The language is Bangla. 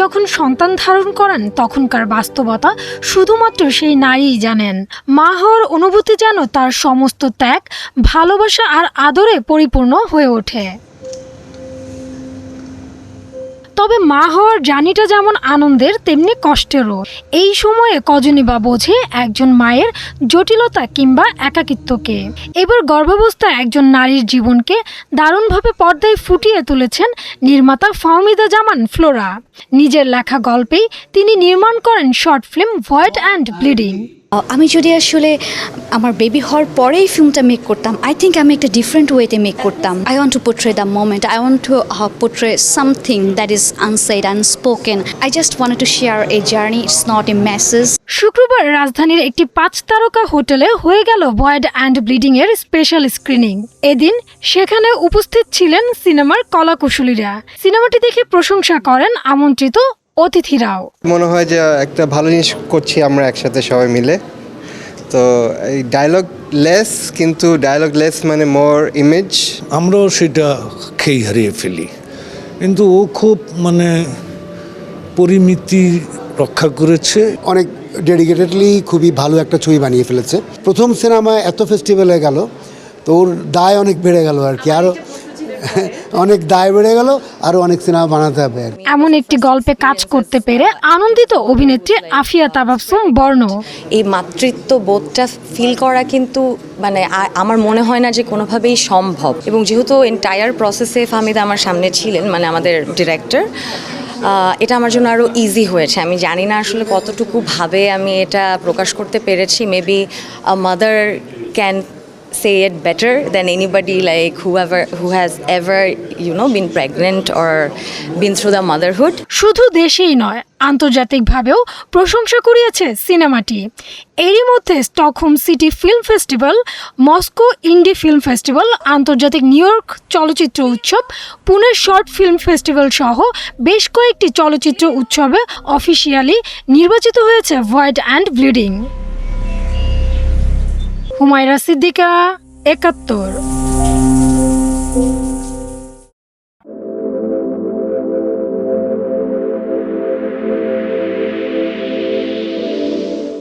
যখন সন্তান ধারণ করেন তখনকার বাস্তবতা শুধুমাত্র সেই নারীই জানেন। মা হওয়ার অনুভূতি যেন তার সমস্ত ত্যাগ, ভালোবাসা আর আদরে পরিপূর্ণ হয়ে ওঠে। তবে মা হওয়ার জার্নিটা যেমন আনন্দের তেমনি কষ্টেরও। এই সময়ে কজনই বা বোঝে একজন মায়ের জটিলতা কিংবা একাকিত্বকে। এবার গর্ভাবস্থায় একজন নারীর জীবনকে দারুণভাবে পর্দায় ফুটিয়ে তুলেছেন নির্মাতা ফাহমিদা জামান ফ্লোরা। নিজের লেখা গল্পেই তিনি নির্মাণ করেন short film void and bleeding. আমি যদি আসলে আমার বেবি হওয়ার পরেই ফিল্মটা মেক করতাম, আই থিঙ্ক আমি একটা ডিফারেন্ট ওয়েতে মেক করতাম। I want to portray the moment, I want to portray something that is unsaid, unspoken. I just want to share a journey, it's not a message. শুক্রবার রাজধানীর একটি 5 তারকা হোটেলে হয়ে গেল ভয়েড অ্যান্ড ব্লিডিং এর স্পেশাল স্ক্রিনিং। এদিন সেখানে উপস্থিত ছিলেন সিনেমার কলাকুশলীরা। সিনেমাটি দেখে প্রশংসা করেন আমন্ত্রিত অতিথিরাও। মনে হয় যে একটা ভালো জিনিস করছি আমরা একসাথে সবাই মিলে। তো এই ডায়লগ লেস, কিন্তু ডায়লগ লেস মানে মোর ইমেজ। আমরাও সেটা খেই হারিয়ে ফেলি, কিন্তু ও খুব পরিমিতি রক্ষা করেছে। অনেক ডেডিকেটেডলি খুবই ভালো একটা ছবি বানিয়ে ফেলেছে। প্রথম সিনেমা এত ফেস্টিভ্যালে গেল, তো ওর দায় অনেক বেড়ে গেল আর কি, আরও অনেক দায় বেড়ে গেল, আরও অনেক সিনেমা বানাতে হবে আর কি। এমন একটি গল্পে কাজ করতে পেরে আনন্দিত অভিনেত্রী আফিয়া তাবাসসুম বর্ণ। এই মাতৃত্ব বোধটা ফিল করা কিন্তু আমার মনে হয় না যে কোনোভাবেই সম্ভব। এবং যেহেতু এন্টায়ার প্রসেসে ফাহমিদা আমার সামনে ছিলেন, আমাদের ডিরেক্টর, এটা আমার জন্য আরও ইজি হয়েছে। আমি জানি না আসলে কতটুকু ভাবে আমি এটা প্রকাশ করতে পেরেছি। Maybe a mother can say it better than anybody like who has ever been pregnant or been through the motherhood. শুধু দেশেই নয়, আন্তর্জাতিকভাবেও প্রশংসা কুড়িয়েছে সিনেমাটি। এরই মধ্যে Stockholm city film festival, Moscow indie film festival, আন্তর্জাতিক নিউ ইয়র্ক চলচ্চিত্র উৎসব, পুনে শর্ট ফিল্ম ফেস্টিভ্যাল সহ বেশ কয়েকটি চলচ্চিত্র উৎসবে অফিসিয়ালি নির্বাচিত হয়েছে void and bleeding. Humaira Siddika, ৭১।